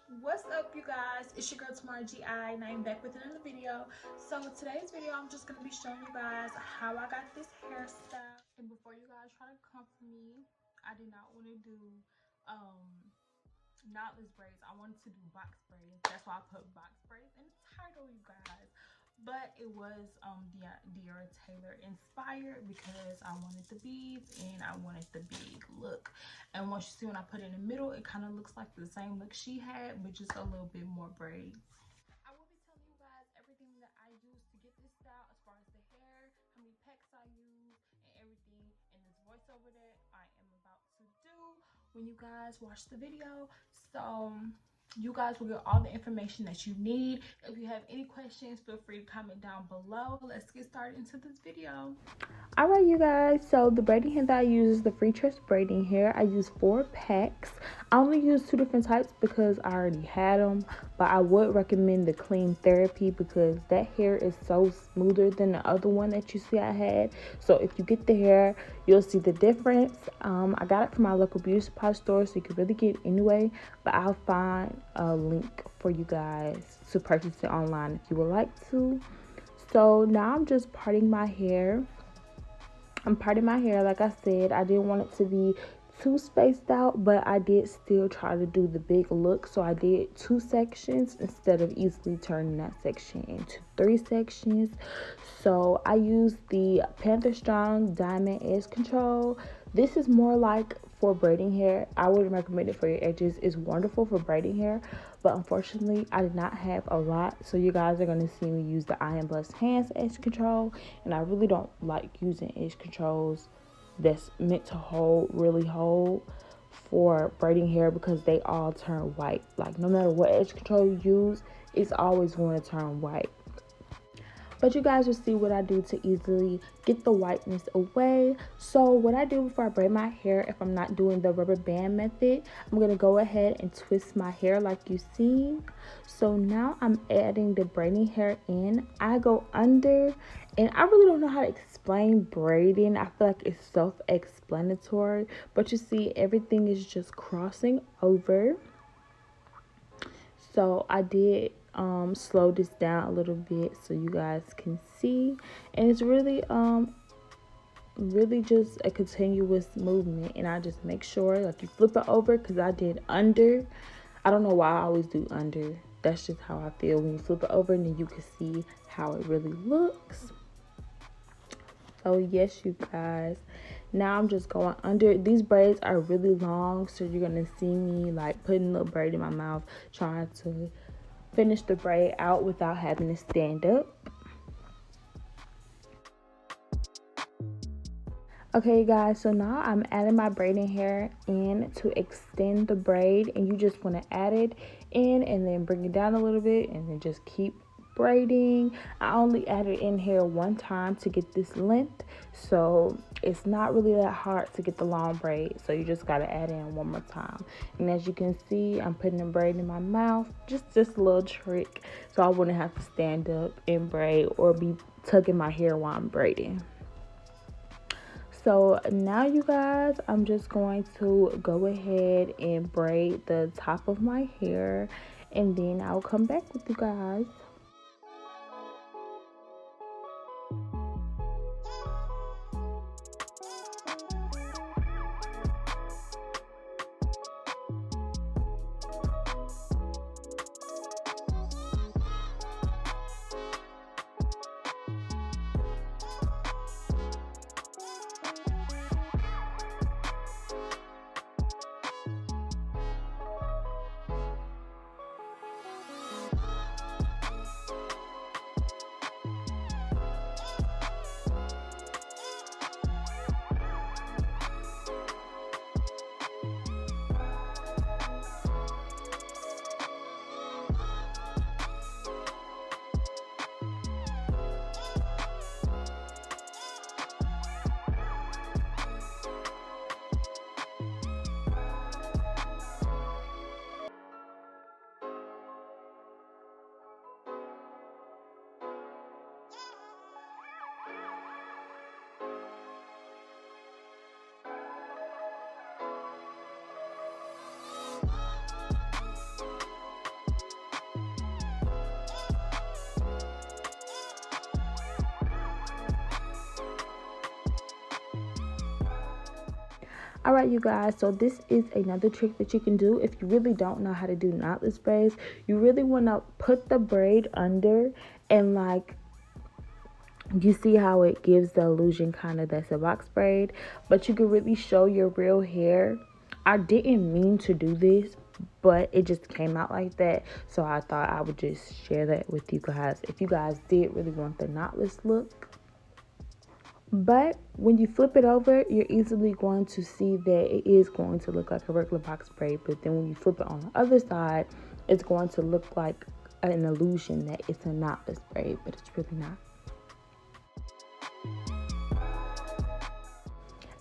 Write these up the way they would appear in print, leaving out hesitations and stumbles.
What's up, you guys? It's your girl TymarrahGi, and I'm back with another video. So today's video, I'm just gonna be showing you guys how I got this hairstyle. And before you guys try to come for me, I did not want to do knotless braids. I wanted to do box braids. That's why I put box braids in the title, you guys. But it was Deora Taylor inspired because I wanted the beads and I wanted the big look. And once you see when I put it in the middle, it kind of looks like the same look she had, but just a little bit more braids. I will be telling you guys everything that I used to get this style, as far as the hair, how many packs I use, and everything in this voiceover that I am about to do when you guys watch the video. So you guys will get all the information that you need. If you have any questions, feel free to comment down below. Let's get started into this video. Alright, you guys, so the braiding hair that I use is the Free Trust braiding hair. I use 4 packs. I only use 2 different types because I already had them, but I would recommend the Clean Therapy because that hair is so smoother than the other one that you see I had. So if you get the hair, you'll see the difference. I got it from my local beauty supply store, so you can really get it anyway, but I'll find a link for you guys to purchase it online if you would like to. So now I'm just parting my hair. I'm parting my hair. Like I said, I didn't want it to be too spaced out, but I did still try to do the big look, so I did 2 sections instead of easily turning that section into 3 sections. So I used the Panther Strong Diamond Edge Control. This is more like for braiding hair. I wouldn't recommend it for your edges. It's wonderful for braiding hair, but unfortunately I did not have a lot, so you guys are going to see me use the Iron Blessed Hands edge control, and I really don't like using edge controls that's meant to really hold for braiding hair because they all turn white. Like, no matter what edge control you use, it's always going to turn white. But you guys will see what I do to easily get the whiteness away. So what I do before I braid my hair, if I'm not doing the rubber band method, I'm going to go ahead and twist my hair like you see. So now I'm adding the braiding hair in. I go under, and I really don't know how to explain braiding. I feel like it's self-explanatory, but you see everything is just crossing over. So I did slow this down a little bit so you guys can see, and it's really just a continuous movement, and I just make sure like you flip it over because I did under. I don't know why I always do under. That's just how I feel when you flip it over, and then you can see how it really looks. So yes, you guys, now I'm just going under. These braids are really long, so you're gonna see me like putting a little braid in my mouth, trying to finish the braid out without having to stand up. Okay, guys, so now I'm adding my braiding hair in to extend the braid, and you just want to add it in and then bring it down a little bit and then just keep braiding. I only added in here one time to get this length, so it's not really that hard to get the long braid, so you just got to add in one more time. And as you can see, I'm putting a braid in my mouth, just a little trick so I wouldn't have to stand up and braid or be tugging my hair while I'm braiding. So now, you guys, I'm just going to go ahead and braid the top of my hair, and then I'll come back with you guys. All right, you guys, so this is another trick that you can do if you really don't know how to do knotless braids. You really want to put the braid under, and like, you see how it gives the illusion kind of that's a box braid, but you can really show your real hair. I didn't mean to do this, but it just came out like that, so I thought I would just share that with you guys if you guys did really want the knotless look. But when you flip it over, you're easily going to see that it is going to look like a regular box braid, but then when you flip it on the other side, it's going to look like an illusion that it's a knotless braid, but it's really not.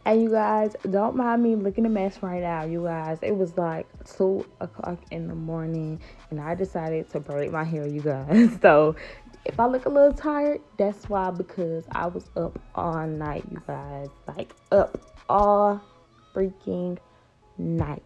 And you guys, don't mind me looking a mess right now, you guys. It was like 2 o'clock in the morning, and I decided to braid my hair, you guys. So if I look a little tired, that's why, because I was up all night, you guys. Like, up all freaking night.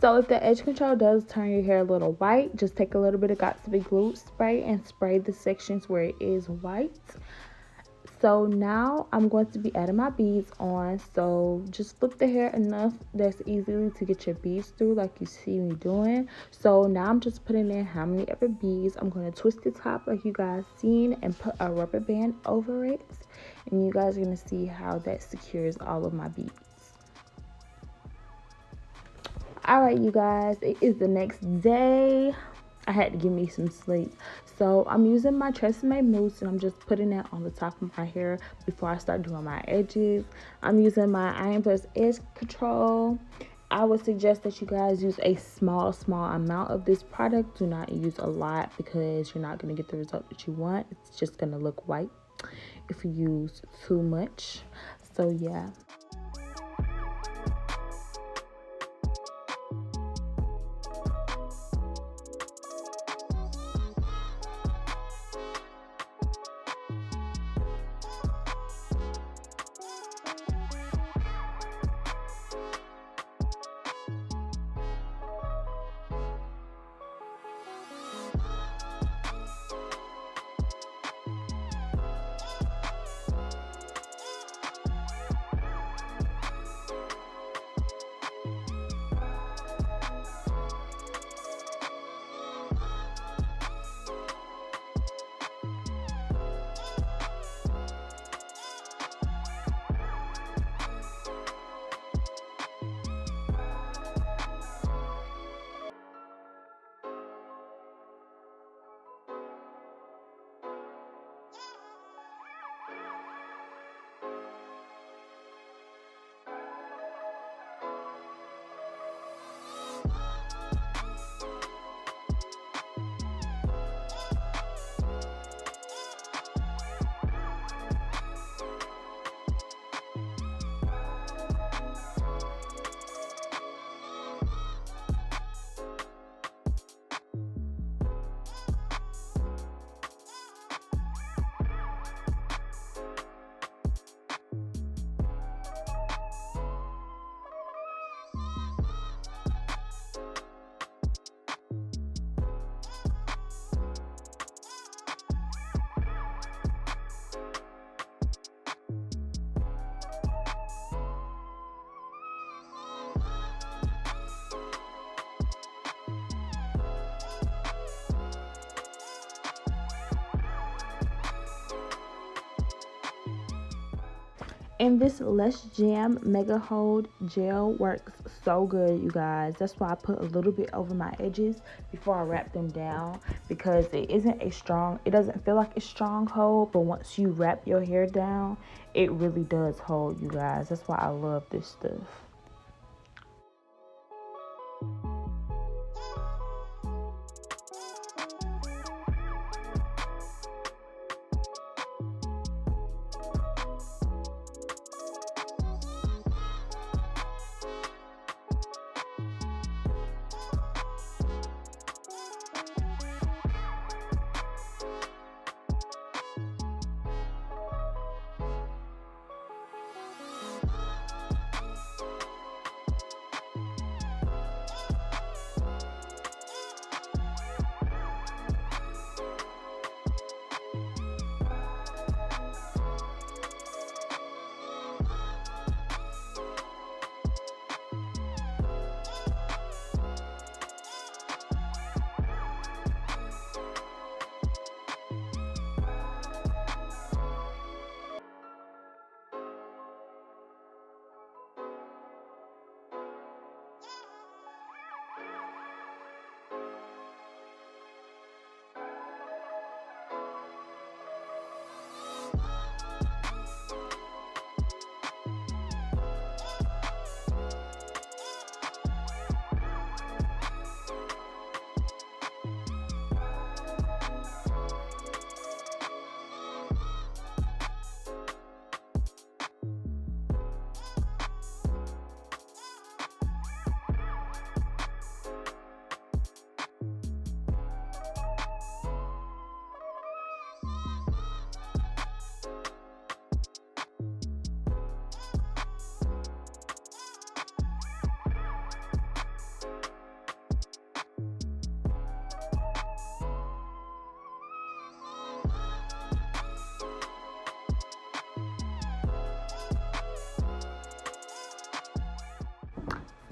So if the edge control does turn your hair a little white, just take a little bit of Got2b glue spray and spray the sections where it is white. So now I'm going to be adding my beads on. So just flip the hair enough that's easily to get your beads through, like you see me doing. So now I'm just putting in how many ever beads. I'm going to twist the top like you guys seen and put a rubber band over it. And you guys are going to see how that secures all of my beads. All right, you guys, it is the next day. I had to give me some sleep, so I'm using my Tresemme mousse and I'm just putting it on the top of my hair before I start doing my edges. I'm using my Iron Plus edge control. I would suggest that you guys use a small amount of this product. Do not use a lot because you're not going to get the result that you want. It's just going to look white if you use too much. So yeah. And this Less Jam Mega Hold Gel works so good, you guys. That's why I put a little bit over my edges before I wrap them down, because it doesn't feel like a strong hold, but once you wrap your hair down, it really does hold, you guys. That's why I love this stuff.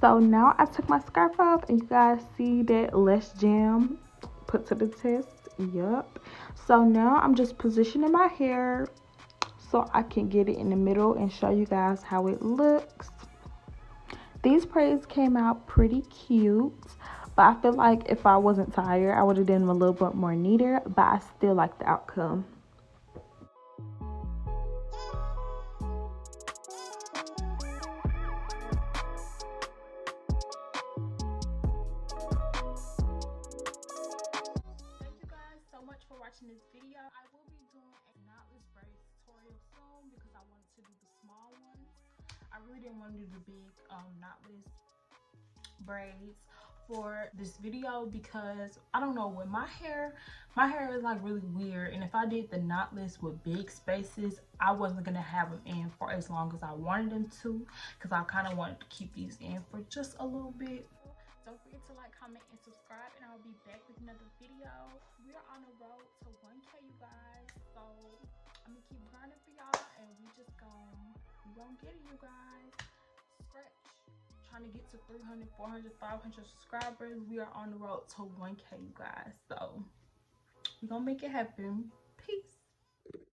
So now I took my scarf off, and you guys see that Less Jam put to the test. Yup. So now I'm just positioning my hair so I can get it in the middle and show you guys how it looks. These braids came out pretty cute, but I feel like if I wasn't tired, I would have done them a little bit more neater, but I still like the outcome. Thank you guys so much for watching this video. I will be doing a knotless braids tutorial soon because I wanted to do the small ones. I really didn't want to do the big knotless braids for this video because I don't know, with my hair is like really weird, and if I did the knotless with big spaces, I wasn't gonna have them in for as long as I wanted them to, because I kind of wanted to keep these in for just a little bit. Don't forget to like, comment, and subscribe, and I'll be back with another video. We are on the road to 1K, you guys, so I'm gonna keep grinding for y'all, and we gonna get it, you guys. Scratch. Trying to get to 300, 400, 500 subscribers. We are on the road to 1K, you guys, so we're gonna make it happen. Peace.